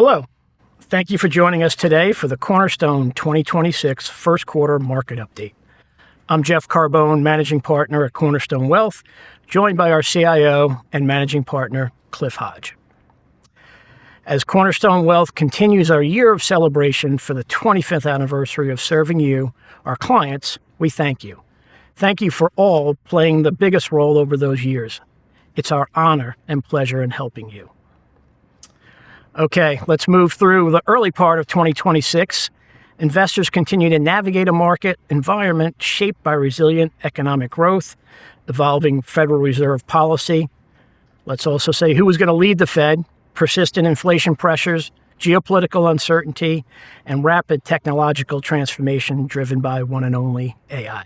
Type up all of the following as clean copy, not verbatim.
Hello. Thank you for joining us today for the Cornerstone 2026 first quarter market update. I'm Jeff Carbone, Managing Partner at Cornerstone Wealth, joined by our CIO and Managing Partner, Cliff Hodge. As Cornerstone Wealth continues our year of celebration for the 25th anniversary of serving you, our clients, we thank you. Thank you for all playing the biggest role over those years. It's our honor and pleasure in helping you. Okay, let's move through the early part of 2026. Investors continue to navigate a market environment shaped by resilient economic growth, evolving Federal Reserve policy. Let's also say who is going to lead the Fed, persistent inflation pressures, geopolitical uncertainty, and rapid technological transformation driven by one and only AI.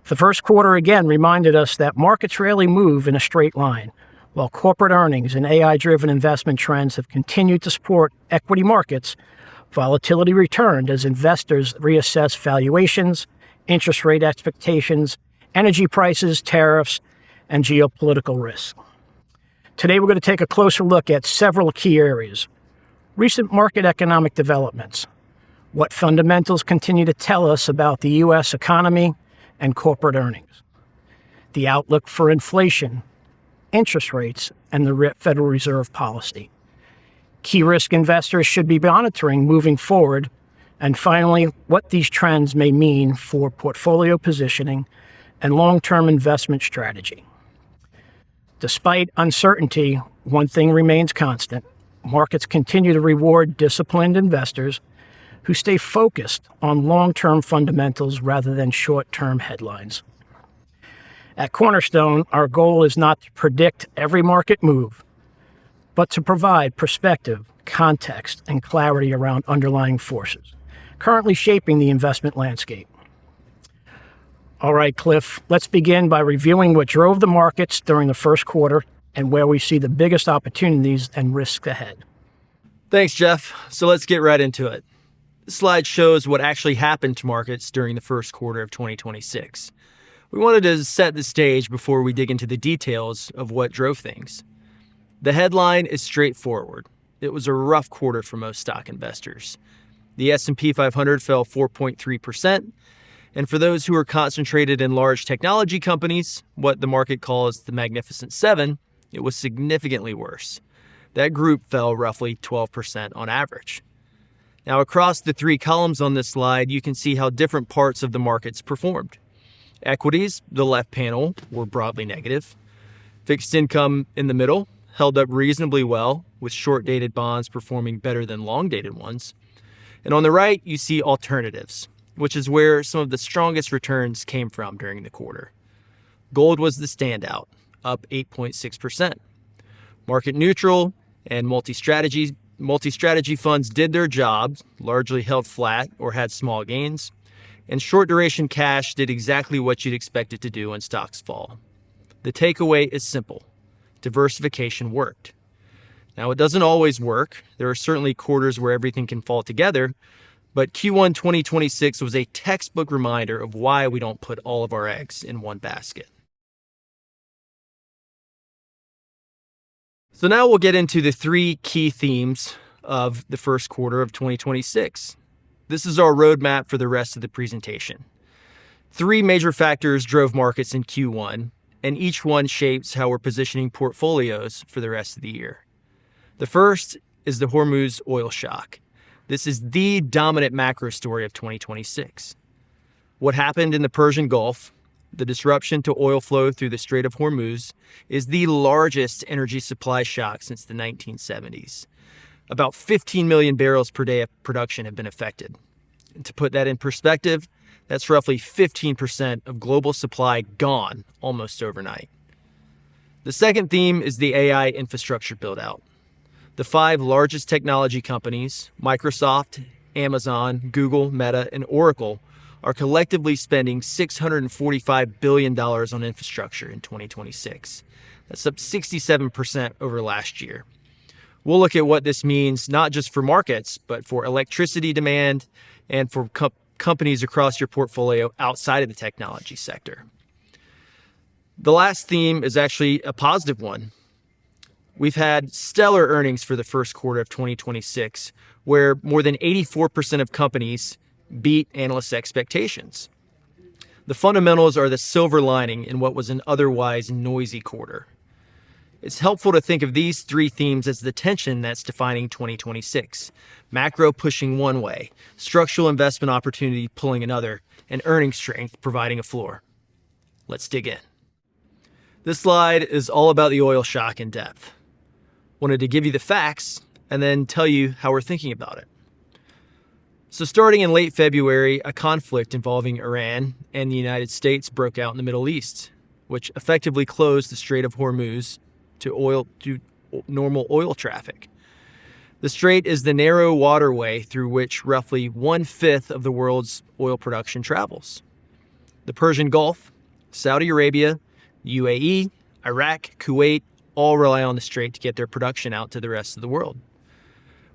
The first quarter again reminded us that markets rarely move in a straight line. While corporate earnings and AI-driven investment trends have continued to support equity markets, volatility returned as investors reassess valuations, interest rate expectations, energy prices, tariffs, and geopolitical risks. Today, we're going to take a closer look at several key areas. Recent market economic developments, what fundamentals continue to tell us about the U.S. economy and corporate earnings, the outlook for inflation, interest rates, and the Federal Reserve policy. Key risk investors should be monitoring moving forward, and finally, what these trends may mean for portfolio positioning and long-term investment strategy. Despite uncertainty, one thing remains constant. Markets continue to reward disciplined investors who stay focused on long-term fundamentals rather than short-term headlines. At Cornerstone, our goal is not to predict every market move, but to provide perspective, context, and clarity around underlying forces currently shaping the investment landscape. All right, Cliff, let's begin by reviewing what drove the markets during the first quarter and where we see the biggest opportunities and risks ahead. Thanks, Jeff. So let's get right into it. This slide shows what actually happened to markets during the first quarter of 2026. We wanted to set the stage before we dig into the details of what drove things. The headline is straightforward. It was a rough quarter for most stock investors. The S&P 500 fell 4.3%, and for those who are concentrated in large technology companies, what the market calls the Magnificent Seven, it was significantly worse. That group fell roughly 12% on average. Now, across the three columns on this slide, you can see how different parts of the markets performed. Equities, the left panel, were broadly negative. Fixed income in the middle held up reasonably well, with short-dated bonds performing better than long-dated ones. And on the right, you see alternatives, which is where some of the strongest returns came from during the quarter. Gold was the standout, up 8.6%. Market neutral and multi-strategy funds did their jobs, largely held flat or had small gains. And short-duration cash did exactly what you'd expect it to do when stocks fall. The takeaway is simple. Diversification worked. Now, it doesn't always work. There are certainly quarters where everything can fall together, but Q1 2026 was a textbook reminder of why we don't put all of our eggs in one basket. So now we'll get into the three key themes of the first quarter of 2026. This is our roadmap for the rest of the presentation. Three major factors drove markets in Q1, and each one shapes how we're positioning portfolios for the rest of the year. The first is the Hormuz oil shock. This is the dominant macro story of 2026. What happened in the Persian Gulf, the disruption to oil flow through the Strait of Hormuz, is the largest energy supply shock since the 1970s. About 15 million barrels per day of production have been affected. And to put that in perspective, that's roughly 15% of global supply gone almost overnight. The second theme is the AI infrastructure build-out. The five largest technology companies, Microsoft, Amazon, Google, Meta, and Oracle, are collectively spending $645 billion on infrastructure in 2026. That's up 67% over last year. We'll look at what this means not just for markets, but for electricity demand and for companies across your portfolio outside of the technology sector. The last theme is actually a positive one. We've had stellar earnings for the first quarter of 2026, where more than 84% of companies beat analysts' expectations. The fundamentals are the silver lining in what was an otherwise noisy quarter. It's helpful to think of these three themes as the tension that's defining 2026. Macro pushing one way, structural investment opportunity pulling another, and earnings strength providing a floor. Let's dig in. This slide is all about the oil shock in depth. Wanted to give you the facts and then tell you how we're thinking about it. So starting in late February, a conflict involving Iran and the United States broke out in the Middle East, which effectively closed the Strait of Hormuz to normal oil traffic. The strait is the narrow waterway through which roughly 1/5 of the world's oil production travels. The Persian Gulf, Saudi Arabia, UAE, Iraq, Kuwait all rely on the strait to get their production out to the rest of the world.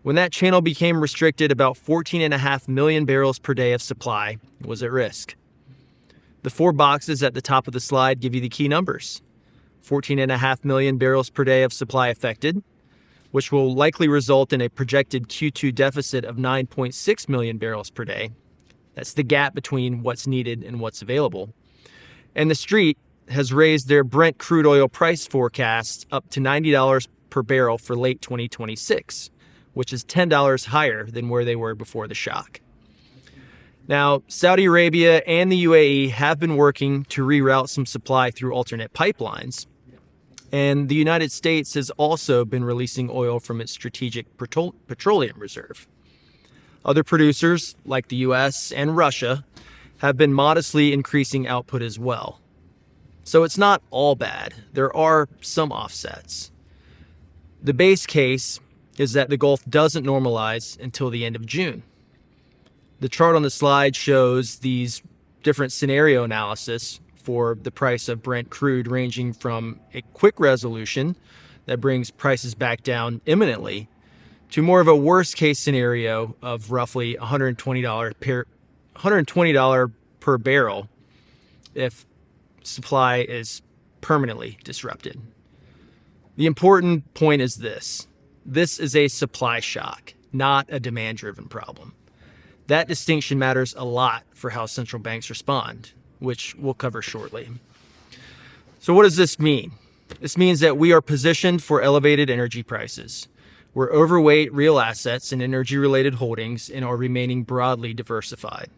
When that channel became restricted, about 14.5 million barrels per day of supply was at risk. The four boxes at the top of the slide give you the key numbers. 14.5 million barrels per day of supply affected, which will likely result in a projected Q2 deficit of 9.6 million barrels per day. That's the gap between what's needed and what's available. And the street has raised their Brent crude oil price forecast up to $90 per barrel for late 2026, which is $10 higher than where they were before the shock. Now, Saudi Arabia and the UAE have been working to reroute some supply through alternate pipelines, and the United States has also been releasing oil from its strategic petroleum reserve. Other producers, like the US and Russia, have been modestly increasing output as well. So it's not all bad. There are some offsets. The base case is that the Gulf doesn't normalize until the end of June. The chart on the slide shows these different scenario analysis for the price of Brent crude, ranging from a quick resolution that brings prices back down imminently to more of a worst case scenario of roughly $120 per barrel if supply is permanently disrupted. The important point is this. This is a supply shock, not a demand-driven problem. That distinction matters a lot for how central banks respond, which we'll cover shortly. So what does this mean? This means that we are positioned for elevated energy prices. We're overweight real assets and energy-related holdings and are remaining broadly diversified.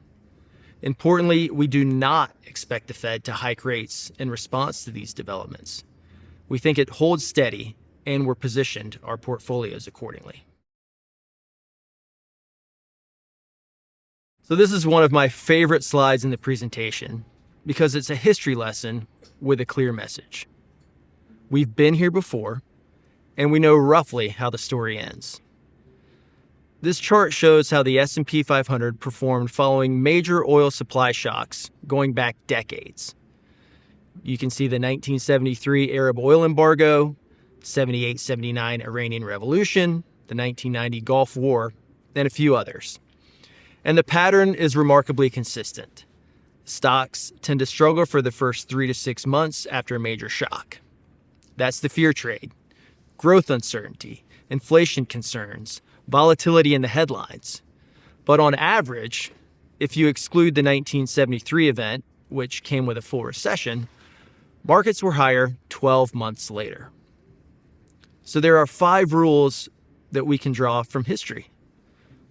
Importantly, we do not expect the Fed to hike rates in response to these developments. We think it holds steady, and we're positioned our portfolios accordingly. So this is one of my favorite slides in the presentation because it's a history lesson with a clear message. We've been here before, and we know roughly how the story ends. This chart shows how the S&P 500 performed following major oil supply shocks going back decades. You can see the 1973 Arab oil embargo, 78-79 Iranian Revolution, the 1990 Gulf War, and a few others. And the pattern is remarkably consistent. Stocks tend to struggle for the first 3 to 6 months after a major shock. That's the fear trade, growth uncertainty, inflation concerns, volatility in the headlines. But on average, if you exclude the 1973 event, which came with a full recession, markets were higher 12 months later. So there are 5 rules that we can draw from history.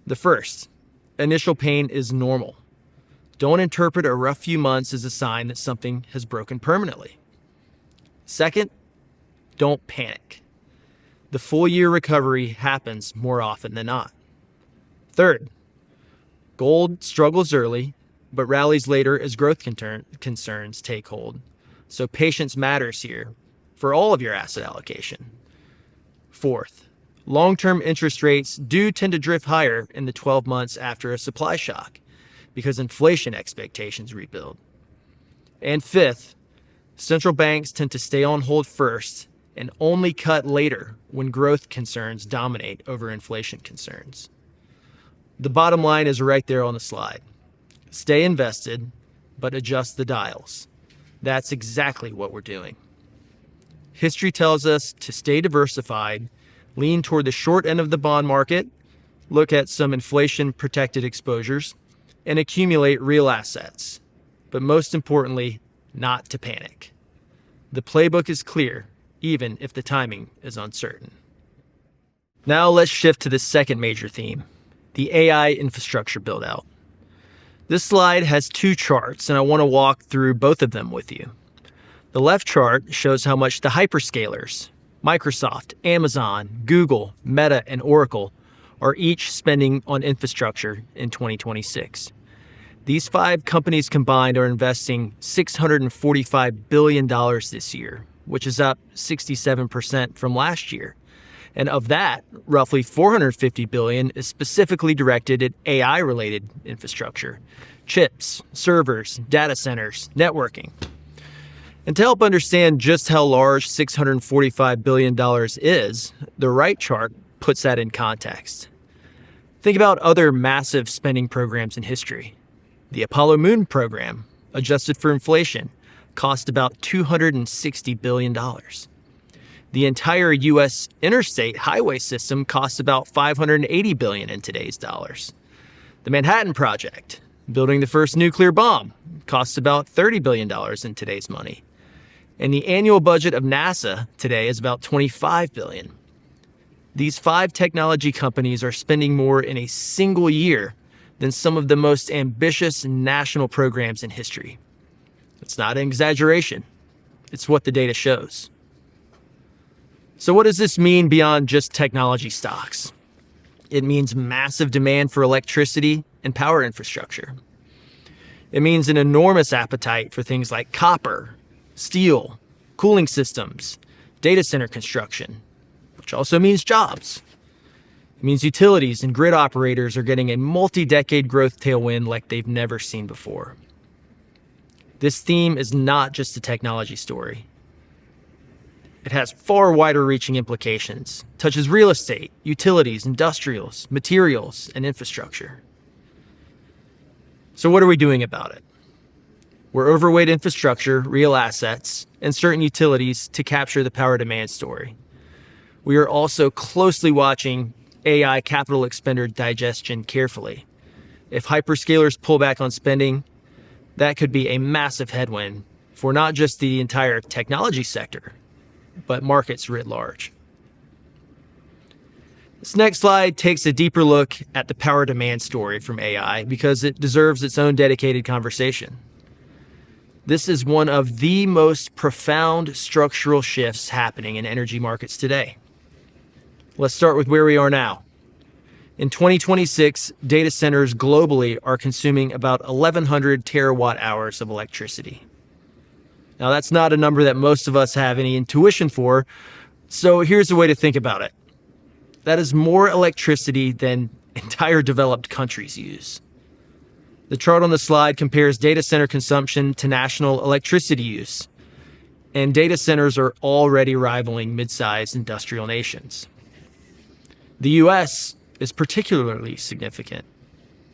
The first, initial pain is normal. Don't interpret a rough few months as a sign that something has broken permanently. Second, don't panic. The full year recovery happens more often than not. Third, gold struggles early, but rallies later as growth concerns take hold. So patience matters here for all of your asset allocation. Fourth, long-term interest rates do tend to drift higher in the 12 months after a supply shock because inflation expectations rebuild. And fifth, central banks tend to stay on hold first and only cut later when growth concerns dominate over inflation concerns. The bottom line is right there on the slide. Stay invested, but adjust the dials. That's exactly what we're doing. history tells us to stay diversified, lean toward the short end of the bond market, look at some inflation-protected exposures, and accumulate real assets. But most importantly, not to panic. The playbook is clear, even if the timing is uncertain. Now let's shift to the second major theme, the AI infrastructure build-out. This slide has two charts, and I want to walk through both of them with you. The left chart shows how much the hyperscalers, Microsoft, Amazon, Google, Meta, and Oracle, are each spending on infrastructure in 2026. These 5 companies combined are investing $645 billion this year, which is up 67% from last year. And of that, roughly $450 billion is specifically directed at AI-related infrastructure, chips, servers, data centers, networking. And to help understand just how large $645 billion is, the right chart puts that in context. Think about other massive spending programs in history. The Apollo Moon program, adjusted for inflation, cost about $260 billion. The entire U.S. interstate highway system costs about $580 billion in today's dollars. The Manhattan Project, building the first nuclear bomb, costs about $30 billion in today's money. And the annual budget of NASA today is about $25 billion. These 5 technology companies are spending more in a single year than some of the most ambitious national programs in history. It's not an exaggeration. It's what the data shows. So what does this mean beyond just technology stocks? It means massive demand for electricity and power infrastructure. It means an enormous appetite for things like copper, steel, cooling systems, data center construction, which also means jobs. It means utilities and grid operators are getting a multi-decade growth tailwind like they've never seen before. This theme is not just a technology story. It has far wider-reaching implications, touches real estate, utilities, industrials, materials, and infrastructure. So what are we doing about it? We're overweight infrastructure, real assets, and certain utilities to capture the power demand story. We are also closely watching AI capital expenditure digestion carefully. If hyperscalers pull back on spending, that could be a massive headwind for not just the entire technology sector, but markets writ large. This next slide takes a deeper look at the power demand story from AI because it deserves its own dedicated conversation. This is one of the most profound structural shifts happening in energy markets today. Let's start with where we are now. In 2026, data centers globally are consuming about 1,100 terawatt hours of electricity. Now, that's not a number that most of us have any intuition for, so here's a way to think about it. That is more electricity than entire developed countries use. The chart on the slide compares data center consumption to national electricity use, and data centers are already rivaling mid-sized industrial nations. The U.S. is particularly significant.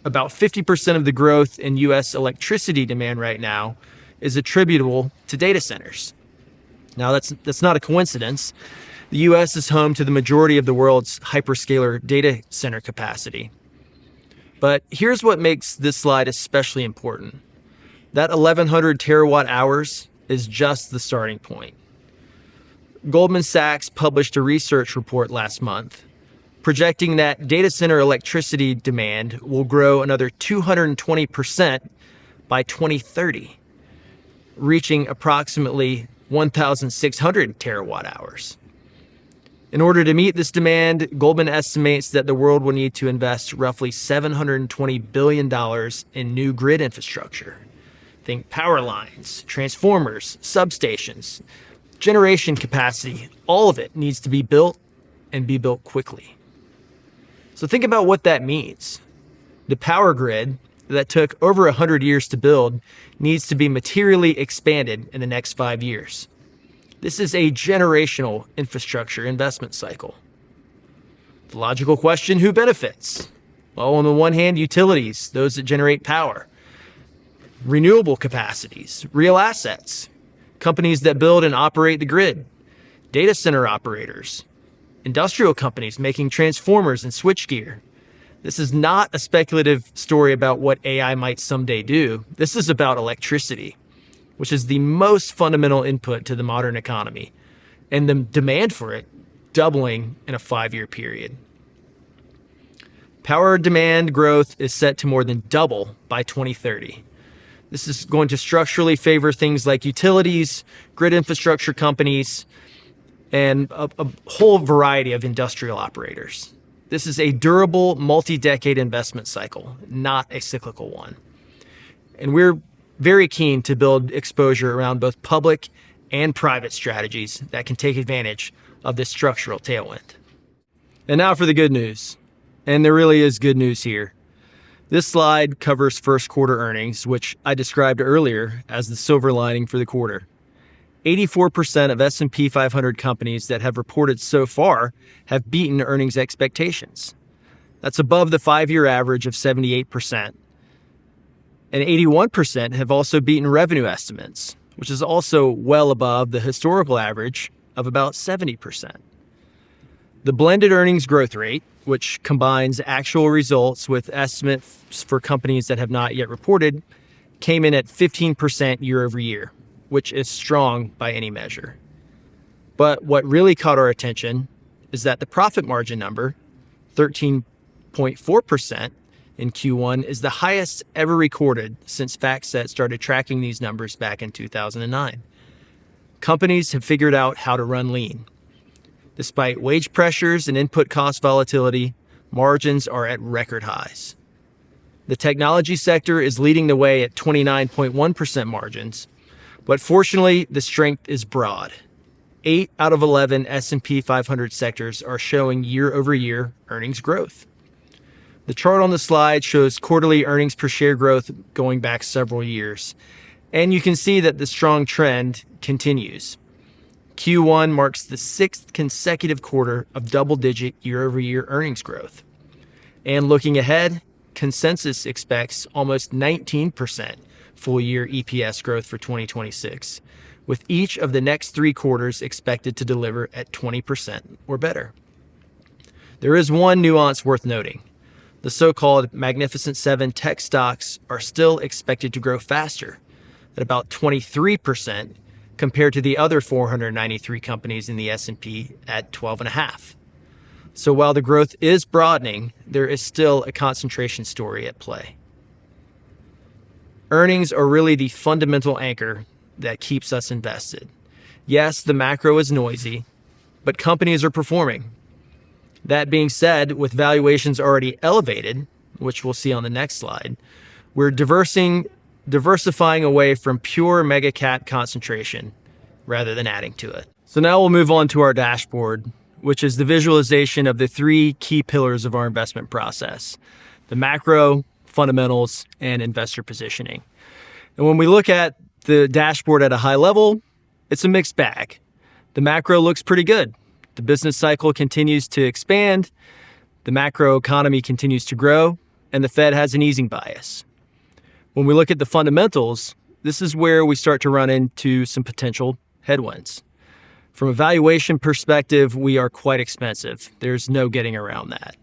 About 50% of the growth in U.S. electricity demand right now is attributable to data centers. Now, that's not a coincidence. The U.S. is home to the majority of the world's hyperscaler data center capacity. But here's what makes this slide especially important. That 1,100 terawatt hours is just the starting point. Goldman Sachs published a research report last month projecting that data center electricity demand will grow another 220% by 2030, reaching approximately 1,600 terawatt hours. In order to meet this demand, Goldman estimates that the world will need to invest roughly $720 billion in new grid infrastructure. Think power lines, transformers, substations, generation capacity, all of it needs to be built and be built quickly. So think about what that means. The power grid that took over 100 years to build needs to be materially expanded in the next 5 years. This is a generational infrastructure investment cycle. The logical question, who benefits? Well, on the one hand, utilities, those that generate power, renewable capacities, real assets, companies that build and operate the grid, data center operators, industrial companies making transformers and switchgear. This is not a speculative story about what AI might someday do. This is about electricity, which is the most fundamental input to the modern economy, and the demand for it doubling in a 5-year period. Power demand growth is set to more than double by 2030. This is going to structurally favor things like utilities, grid infrastructure companies, and a whole variety of industrial operators. This is a durable, multi-decade investment cycle, not a cyclical one. And we're very keen to build exposure around both public and private strategies that can take advantage of this structural tailwind. And now for the good news. And there really is good news here. This slide covers first quarter earnings, which I described earlier as the silver lining for the quarter. 84% of S&P 500 companies that have reported so far have beaten earnings expectations. That's above the 5-year average of 78%. And 81% have also beaten revenue estimates, which is also well above the historical average of about 70%. The blended earnings growth rate, which combines actual results with estimates for companies that have not yet reported, came in at 15% year over year, which is strong by any measure. But what really caught our attention is that the profit margin number, 13.4% in Q1, is the highest ever recorded since FactSet started tracking these numbers back in 2009. Companies have figured out how to run lean. Despite wage pressures and input cost volatility, margins are at record highs. The technology sector is leading the way at 29.1% margins, but fortunately, the strength is broad. 8 out of 11 S&P 500 sectors are showing year-over-year earnings growth. The chart on the slide shows quarterly earnings per share growth going back several years, and you can see that the strong trend continues. Q1 marks the 6th consecutive quarter of double-digit year-over-year earnings growth. And looking ahead, consensus expects almost 19% full-year EPS growth for 2026, with each of the next 3 quarters expected to deliver at 20% or better. There is one nuance worth noting. The so-called Magnificent Seven tech stocks are still expected to grow faster, at about 23%, compared to the other 493 companies in the S&P at 12.5%. So while the growth is broadening, there is still a concentration story at play. Earnings are really the fundamental anchor that keeps us invested. Yes, the macro is noisy, but companies are performing. That being said, with valuations already elevated, which we'll see on the next slide, we're diversifying away from pure mega cap concentration rather than adding to it. So now we'll move on to our dashboard, which is the visualization of the 3 key pillars of our investment process: the macro, fundamentals, and investor positioning. And when we look at the dashboard at a high level, it's a mixed bag. The macro looks pretty good. The business cycle continues to expand, the macro economy continues to grow, and the Fed has an easing bias. When we look at the fundamentals, this is where we start to run into some potential headwinds. From a valuation perspective, we are quite expensive. There's no getting around that.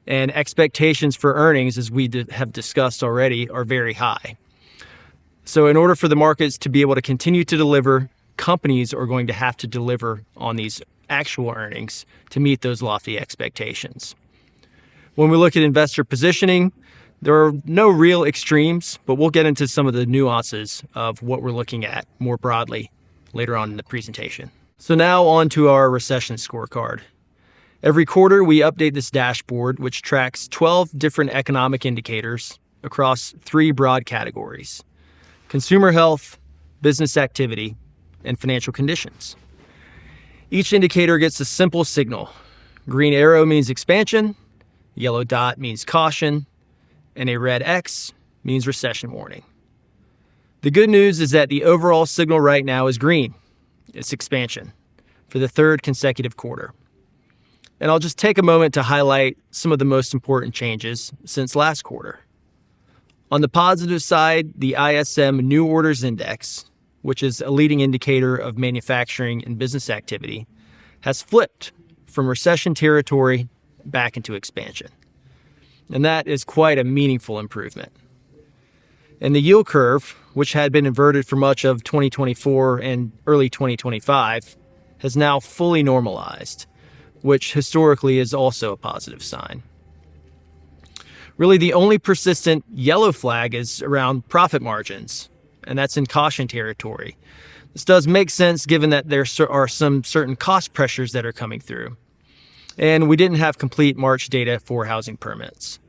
And expectations for earnings, as we have discussed already, are very high. So in order for the markets to be able to continue to deliver, companies are going to have to deliver on these actual earnings to meet those lofty expectations. When we look at investor positioning, there are no real extremes, but we'll get into some of the nuances of what we're looking at more broadly later on in the presentation. So now on to our recession scorecard. Every quarter, we update this dashboard, which tracks 12 different economic indicators across 3 broad categories: consumer health, business activity, and financial conditions. Each indicator gets a simple signal. Green arrow means expansion, yellow dot means caution, and a red X means recession warning. The good news is that the overall signal right now is green. It's expansion for the 3rd consecutive quarter. And I'll just take a moment to highlight some of the most important changes since last quarter. On the positive side, the ISM New Orders Index, which is a leading indicator of manufacturing and business activity, has flipped from recession territory back into expansion. And that is quite a meaningful improvement. And the yield curve, which had been inverted for much of 2024 and early 2025, has now fully normalized, which historically is also a positive sign. Really, the only persistent yellow flag is around profit margins, and that's in caution territory. This does make sense given that there are some certain cost pressures that are coming through. And we didn't have complete March data for housing permits.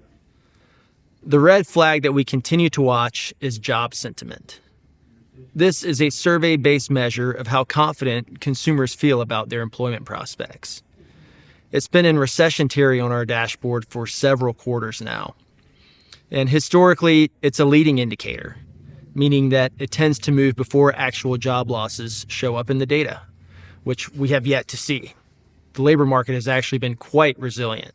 The red flag that we continue to watch is job sentiment. This is a survey-based measure of how confident consumers feel about their employment prospects. It's been in recession territory on our dashboard for several quarters now. And historically, it's a leading indicator, meaning that it tends to move before actual job losses show up in the data, which we have yet to see. The labor market has actually been quite resilient.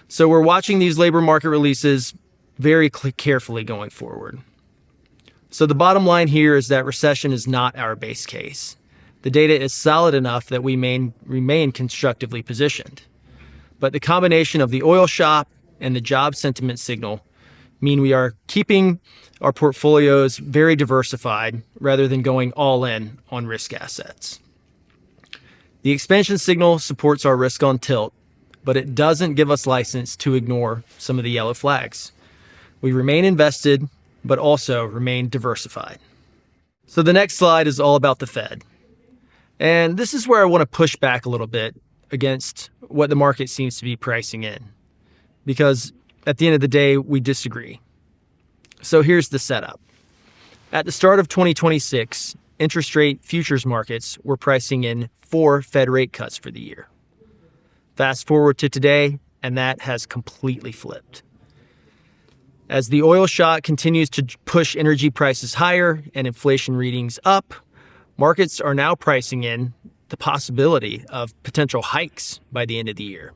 So we're watching these labor market releases very carefully going forward. So the bottom line here is that recession is not our base case. The data is solid enough that we remain constructively positioned. But the combination of the oil shock and the job sentiment signal mean we are keeping our portfolios very diversified rather than going all in on risk assets. The expansion signal supports our risk on tilt, but it doesn't give us license to ignore some of the yellow flags. We remain invested, but also remain diversified. So the next slide is all about the Fed. And this is where I want to push back a little bit against what the market seems to be pricing in, because at the end of the day, we disagree. So here's the setup. At the start of 2026, interest rate futures markets were pricing in 4 Fed rate cuts for the year. Fast forward to today, and that has completely flipped. As the oil shock continues to push energy prices higher and inflation readings up, markets are now pricing in the possibility of potential hikes by the end of the year.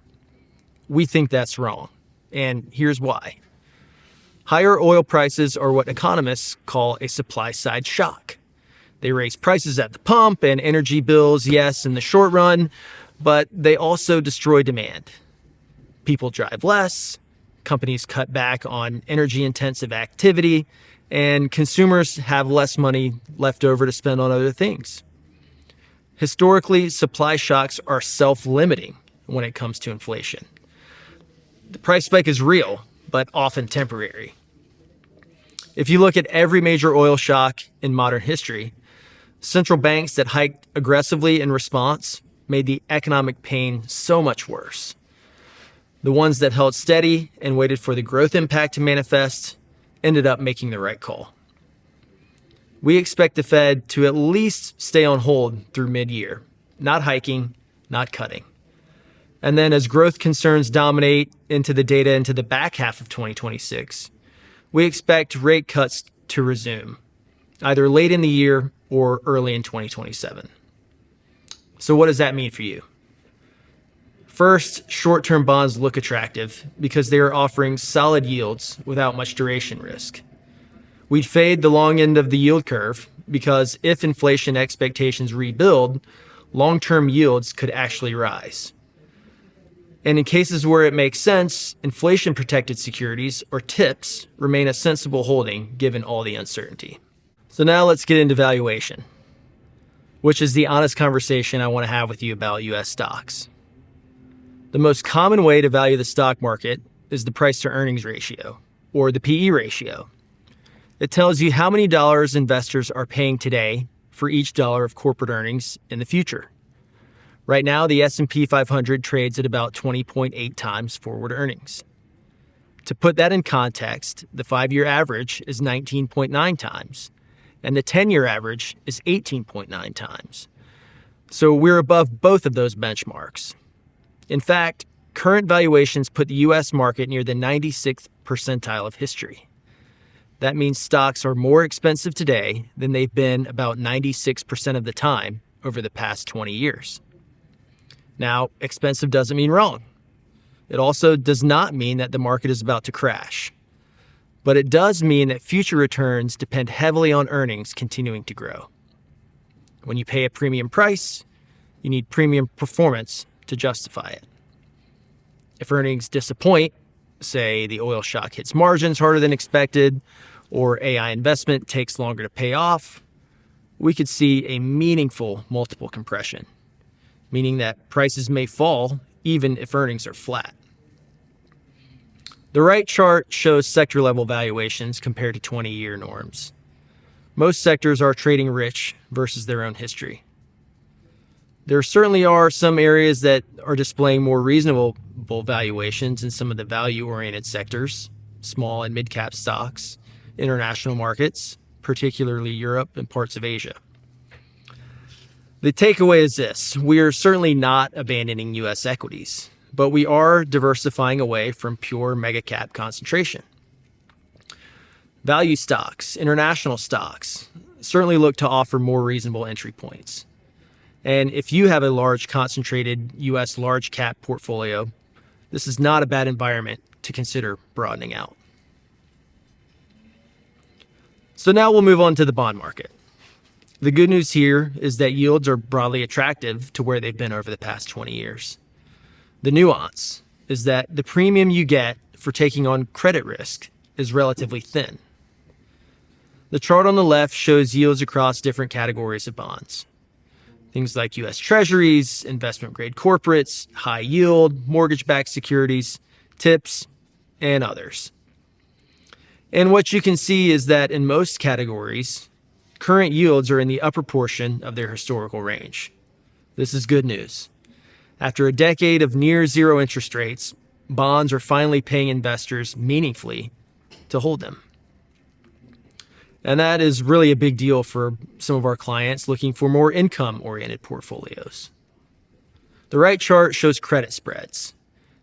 We think that's wrong, and here's why. Higher oil prices are what economists call a supply-side shock. They raise prices at the pump and energy bills, yes, in the short run, but they also destroy demand. People drive less, companies cut back on energy-intensive activity, and consumers have less money left over to spend on other things. Historically, supply shocks are self-limiting when it comes to inflation. The price spike is real, but often temporary. If you look at every major oil shock in modern history, central banks that hiked aggressively in response made the economic pain so much worse. The ones that held steady and waited for the growth impact to manifest ended up making the right call. We expect the Fed to at least stay on hold through mid-year, not hiking, not cutting. And then as growth concerns dominate into the data into the back half of 2026, we expect rate cuts to resume, either late in the year or early in 2027. So what does that mean for you? First, short-term bonds look attractive because they are offering solid yields without much duration risk. We'd fade the long end of the yield curve because if inflation expectations rebuild, long-term yields could actually rise. And in cases where it makes sense, inflation-protected securities, or TIPS, remain a sensible holding given all the uncertainty. So now let's get into valuation, which is the honest conversation I want to have with you about U.S. stocks. The most common way to value the stock market is the price-to-earnings ratio, or the PE ratio. It tells you how many dollars investors are paying today for each dollar of corporate earnings in the future. Right now, the S&P 500 trades at about 20.8 times forward earnings. To put that in context, the 5-year average is 19.9 times, and the 10-year average is 18.9 times. So we're above both of those benchmarks. In fact, current valuations put the U.S. market near the 96th percentile of history. That means stocks are more expensive today than they've been about 96% of the time over the past 20 years. Now, expensive doesn't mean wrong. It also does not mean that the market is about to crash. But it does mean that future returns depend heavily on earnings continuing to grow. When you pay a premium price, You need premium performance to justify it. If earnings disappoint, say the oil shock hits margins harder than expected, or AI investment takes longer to pay off, we could see a meaningful multiple compression, meaning that prices may fall even if earnings are flat. The right chart shows sector-level valuations compared to 20-year norms. Most sectors are trading rich versus their own history. There certainly are some areas that are displaying more reasonable valuations in some of the value-oriented sectors, small and mid-cap stocks, international markets, particularly Europe and parts of Asia. The takeaway is this: we are certainly not abandoning U.S. equities, but we are diversifying away from pure mega-cap concentration. Value stocks, international stocks, certainly look to offer more reasonable entry points. And if you have a large concentrated U.S. large cap portfolio, this is not a bad environment to consider broadening out. So now we'll move on to the bond market. The good news here is that yields are broadly attractive to where they've been over the past 20 years. The nuance is that the premium you get for taking on credit risk is relatively thin. The chart on the left shows yields across different categories of bonds. Things like U.S. Treasuries, investment-grade corporates, high yield, mortgage-backed securities, TIPS, and others. And what you can see is that in most categories, current yields are in the upper portion of their historical range. This is good news. After a decade of near zero interest rates, bonds are finally paying investors meaningfully to hold them. And that is really a big deal for some of our clients looking for more income-oriented portfolios. The right chart shows credit spreads.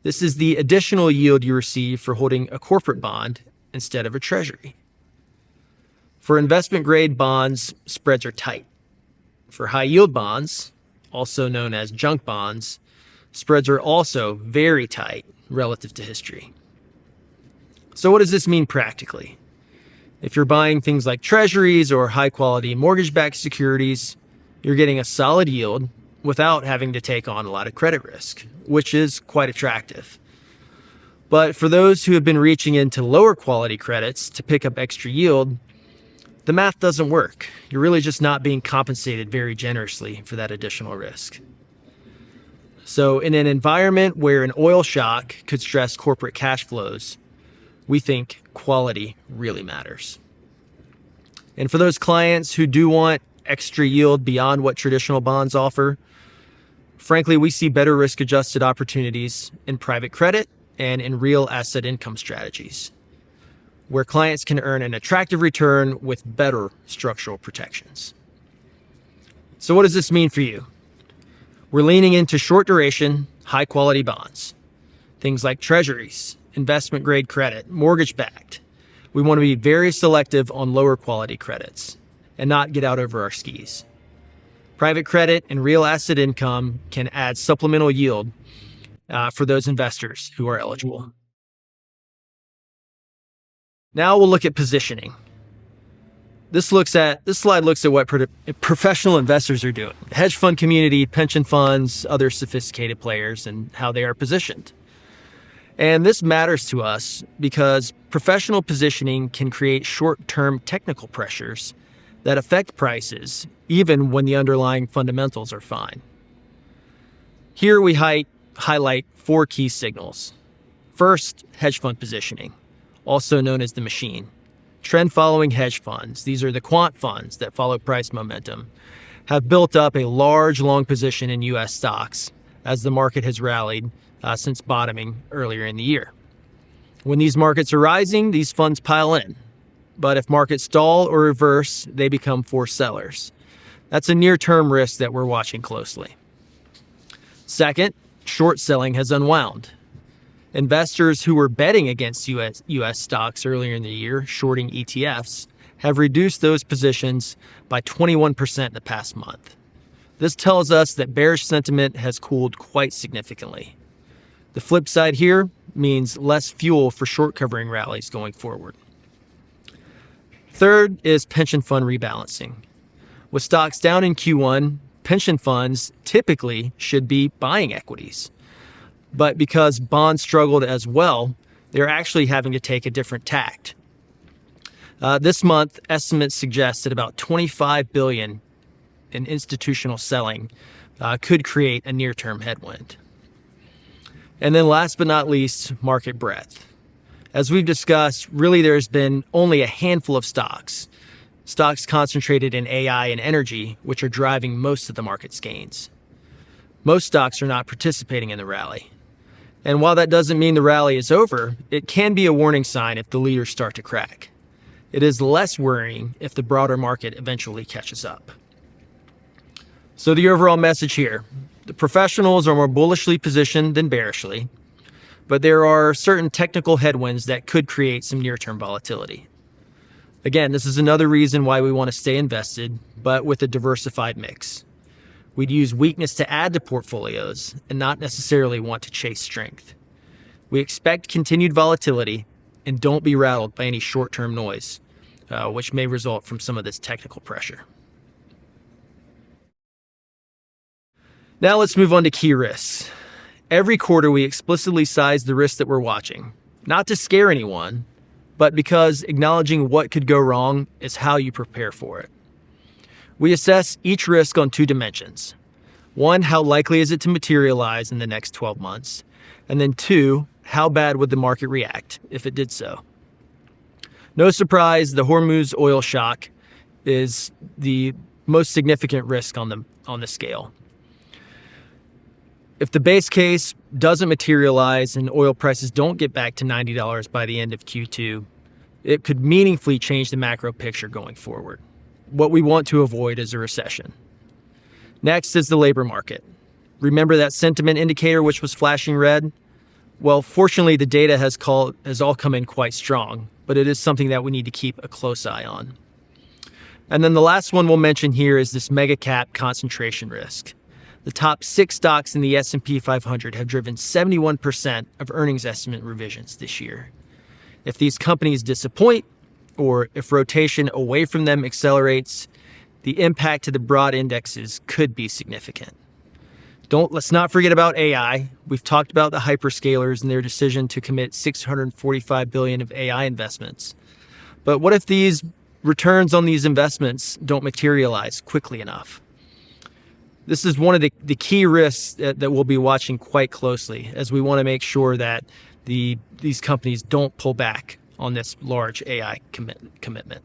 This is the additional yield you receive for holding a corporate bond instead of a treasury. For investment-grade bonds, spreads are tight. For high-yield bonds, also known as junk bonds, spreads are also very tight relative to history. So what does this mean practically? If you're buying things like treasuries or high-quality mortgage-backed securities, you're getting a solid yield without having to take on a lot of credit risk, which is quite attractive. But for those who have been reaching into lower quality credits to pick up extra yield, the math doesn't work. You're really just not being compensated very generously for that additional risk. So in an environment where an oil shock could stress corporate cash flows, we think quality really matters. And for those clients who do want extra yield beyond what traditional bonds offer, frankly, we see better risk-adjusted opportunities in private credit and in real asset income strategies, where clients can earn an attractive return with better structural protections. So what does this mean for you? We're leaning into short duration, high quality bonds, things like treasuries, investment grade credit, mortgage backed. We want to be very selective on lower quality credits and not get out over our skis. Private credit and real asset income can add supplemental yield for those investors who are eligible. Now we'll look at positioning. This slide looks at what professional investors are doing, the hedge fund community, pension funds, other sophisticated players, and how they are positioned. And this matters to us because professional positioning can create short-term technical pressures that affect prices, even when the underlying fundamentals are fine. Here we highlight 4 key signals. First, hedge fund positioning, also known as the machine. Trend-following hedge funds, these are the quant funds that follow price momentum, have built up a large long position in U.S. stocks as the market has rallied since bottoming earlier in the year. When these markets are rising, these funds pile in. But if markets stall or reverse, they become forced sellers. That's a near-term risk that we're watching closely. Second, short selling has unwound. Investors who were betting against U.S. stocks earlier in the year, shorting ETFs, have reduced those positions by 21% in the past month. This tells us that bearish sentiment has cooled quite significantly. The flip side here means less fuel for short covering rallies going forward. Third is pension fund rebalancing. With stocks down in Q1, pension funds typically should be buying equities. But because bonds struggled as well, they're actually having to take a different tact. This month, estimates suggest that about $25 billion in institutional selling could create a near-term headwind. And then last but not least, market breadth. As we've discussed, really there's been only a handful of stocks concentrated in AI and energy, which are driving most of the market's gains. Most stocks are not participating in the rally. And while that doesn't mean the rally is over, it can be a warning sign if the leaders start to crack. It is less worrying if the broader market eventually catches up. So the overall message here, the professionals are more bullishly positioned than bearishly, but there are certain technical headwinds that could create some near-term volatility. Again, this is another reason why we want to stay invested, but with a diversified mix. We'd use weakness to add to portfolios and not necessarily want to chase strength. We expect continued volatility and don't be rattled by any short-term noise, which may result from some of this technical pressure. Now let's move on to key risks. Every quarter we explicitly size the risks that we're watching, not to scare anyone, but because acknowledging what could go wrong is how you prepare for it. We assess each risk on two dimensions. One, how likely is it to materialize in the next 12 months? And then two, how bad would the market react if it did so? No surprise, the Hormuz oil shock is the most significant risk on the scale. If the base case doesn't materialize and oil prices don't get back to $90 by the end of Q2, it could meaningfully change the macro picture going forward. What we want to avoid is a recession. Next is the labor market. Remember that sentiment indicator which was flashing red? Well, fortunately, the data has all come in quite strong, but it is something that we need to keep a close eye on. And then the last one we'll mention here is this mega cap concentration risk. The top 6 stocks in the S&P 500 have driven 71% of earnings estimate revisions this year. If these companies disappoint, or if rotation away from them accelerates, the impact to the broad indexes could be significant. Let's not forget about AI. We've talked about the hyperscalers and their decision to commit $645 billion of AI investments. But what if these returns on these investments don't materialize quickly enough? This is one of the key risks that we'll be watching quite closely, as we want to make sure that these companies don't pull back on this large AI commitment.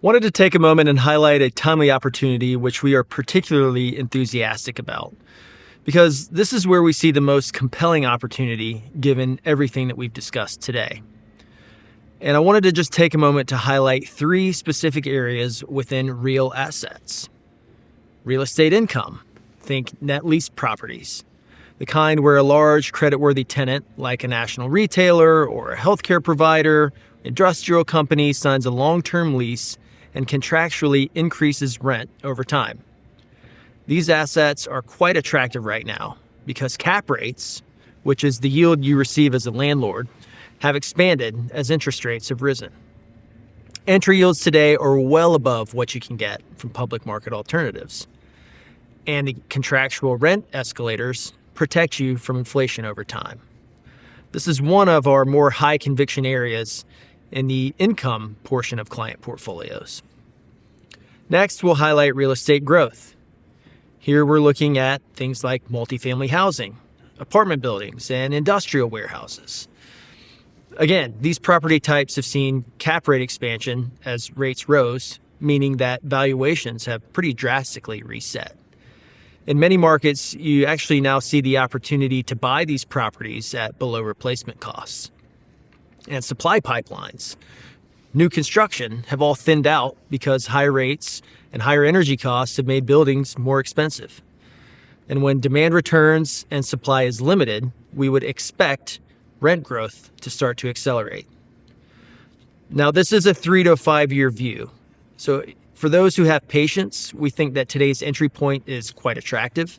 Wanted to take a moment and highlight a timely opportunity which we are particularly enthusiastic about, because this is where we see the most compelling opportunity given everything that we've discussed today. And I wanted to just take a moment to highlight 3 specific areas within real assets. Real estate income. Think net lease properties. The kind where a large creditworthy tenant like a national retailer or a healthcare provider, industrial company signs a long-term lease and contractually increases rent over time. These assets are quite attractive right now because cap rates, which is the yield you receive as a landlord, have expanded as interest rates have risen. Entry yields today are well above what you can get from public market alternatives. And the contractual rent escalators protect you from inflation over time. This is one of our more high conviction areas in the income portion of client portfolios. Next, we'll highlight real estate growth. Here we're looking at things like multifamily housing, apartment buildings, and industrial warehouses. Again, these property types have seen cap rate expansion as rates rose, meaning that valuations have pretty drastically reset. In many markets, you actually now see the opportunity to buy these properties at below replacement costs. And supply pipelines, new construction, have all thinned out because high rates and higher energy costs have made buildings more expensive. And when demand returns and supply is limited, we would expect rent growth to start to accelerate. Now, this is a 3 to 5 year view. So for those who have patience, we think that today's entry point is quite attractive.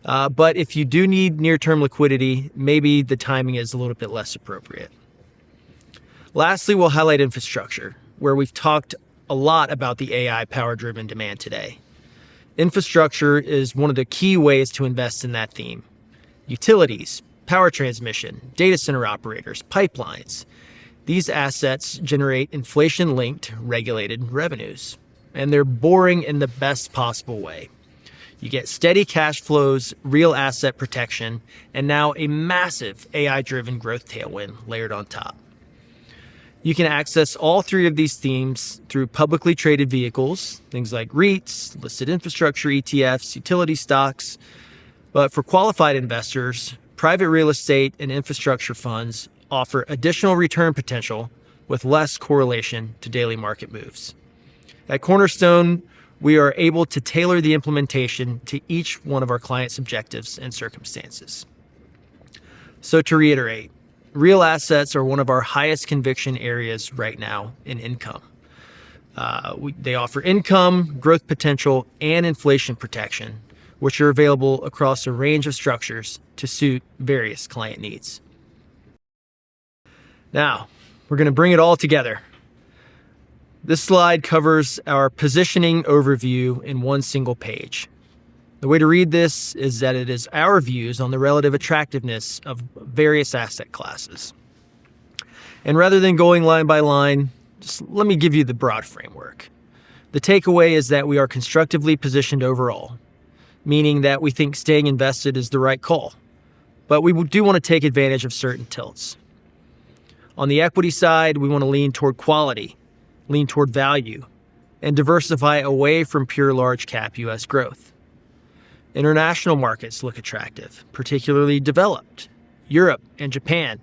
But if you do need near-term liquidity, maybe the timing is a little bit less appropriate. Lastly, we'll highlight infrastructure, where we've talked a lot about the AI power-driven demand today. Infrastructure is one of the key ways to invest in that theme. Utilities, power transmission, data center operators, pipelines. These assets generate inflation-linked regulated revenues, and they're boring in the best possible way. You get steady cash flows, real asset protection, and now a massive AI-driven growth tailwind layered on top. You can access all three of these themes through publicly traded vehicles, things like REITs, listed infrastructure ETFs, utility stocks. But for qualified investors, private real estate and infrastructure funds offer additional return potential with less correlation to daily market moves. At Cornerstone, we are able to tailor the implementation to each one of our clients' objectives and circumstances. So to reiterate, real assets are one of our highest conviction areas right now in income. They offer income, growth potential, and inflation protection, which are available across a range of structures to suit various client needs. Now, we're going to bring it all together. This slide covers our positioning overview in one single page. The way to read this is that it is our views on the relative attractiveness of various asset classes. And rather than going line by line, just let me give you the broad framework. The takeaway is that we are constructively positioned overall, meaning that we think staying invested is the right call, but we do want to take advantage of certain tilts. On the equity side, we want to lean toward quality, lean toward value, and diversify away from pure large cap U.S. growth. International markets look attractive, particularly developed. Europe and Japan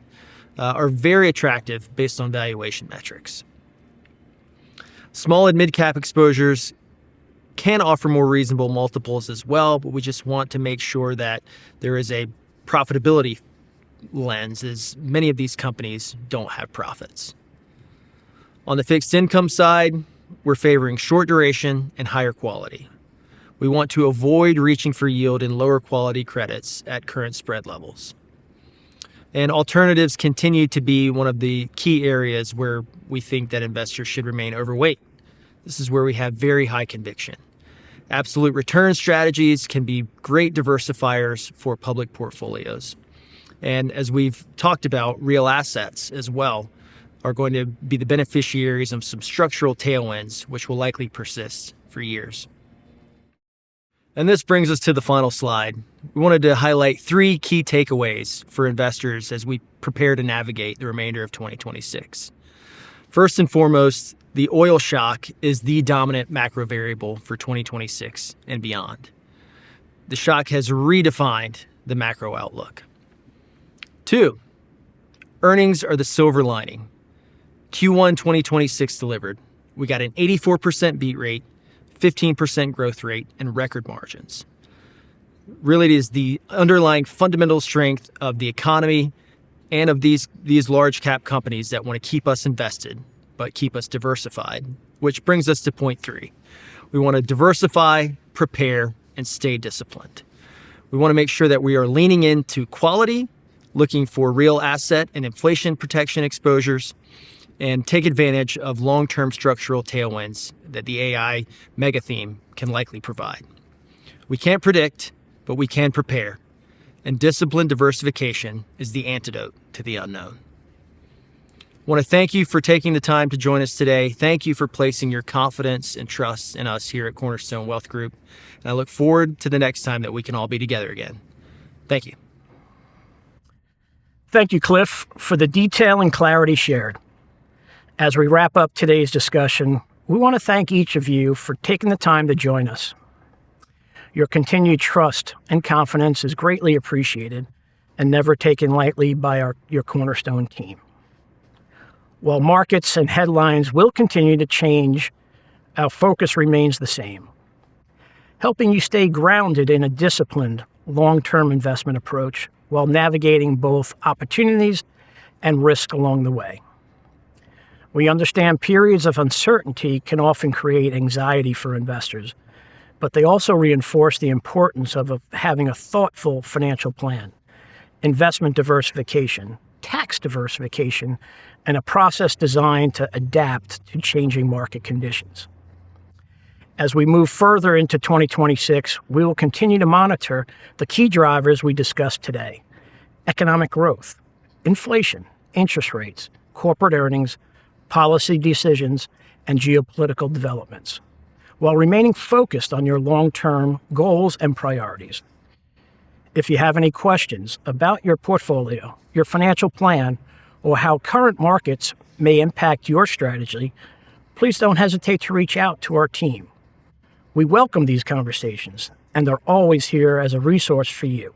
are very attractive based on valuation metrics. Small and mid-cap exposures can offer more reasonable multiples as well, but we just want to make sure that there is a profitability lens, as many of these companies don't have profits. On the fixed income side, we're favoring short duration and higher quality. We want to avoid reaching for yield in lower quality credits at current spread levels. And alternatives continue to be one of the key areas where we think that investors should remain overweight. This is where we have very high conviction. Absolute return strategies can be great diversifiers for public portfolios. And as we've talked about, real assets as well are going to be the beneficiaries of some structural tailwinds, which will likely persist for years. And this brings us to the final slide. We wanted to highlight three key takeaways for investors as we prepare to navigate the remainder of 2026. First and foremost, the oil shock is the dominant macro variable for 2026 and beyond. The shock has redefined the macro outlook. 2, earnings are the silver lining. Q1 2026 delivered. We got an 84% beat rate, 15% growth rate, and record margins. Really, it is the underlying fundamental strength of the economy and of these large cap companies that want to keep us invested, but keep us diversified, which brings us to point 3. We want to diversify, prepare, and stay disciplined. We want to make sure that we are leaning into quality, looking for real asset and inflation protection exposures, and take advantage of long-term structural tailwinds that the AI mega theme can likely provide. We can't predict, but we can prepare, and disciplined diversification is the antidote to the unknown. I want to thank you for taking the time to join us today. Thank you for placing your confidence and trust in us here at Cornerstone Wealth Group, and I look forward to the next time that we can all be together again. Thank you. Thank you, Cliff, for the detail and clarity shared. As we wrap up today's discussion, we want to thank each of you for taking the time to join us. Your continued trust and confidence is greatly appreciated and never taken lightly by your Cornerstone team. While markets and headlines will continue to change, our focus remains the same, helping you stay grounded in a disciplined, long-term investment approach while navigating both opportunities and risk along the way. We understand periods of uncertainty can often create anxiety for investors, but they also reinforce the importance of having a thoughtful financial plan, investment diversification, tax diversification, and a process designed to adapt to changing market conditions. As we move further into 2026, we will continue to monitor the key drivers we discussed today: economic growth, inflation, interest rates, corporate earnings, policy decisions, and geopolitical developments, while remaining focused on your long-term goals and priorities. If you have any questions about your portfolio, your financial plan, or how current markets may impact your strategy, please don't hesitate to reach out to our team. We welcome these conversations and are always here as a resource for you.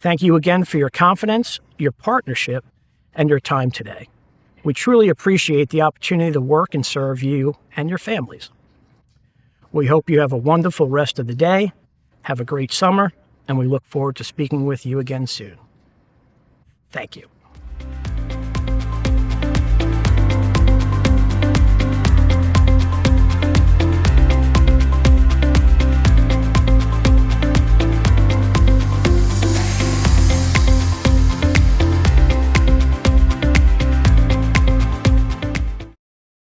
Thank you again for your confidence, your partnership, and your time today. We truly appreciate the opportunity to work and serve you and your families. We hope you have a wonderful rest of the day, have a great summer, and we look forward to speaking with you again soon. Thank you.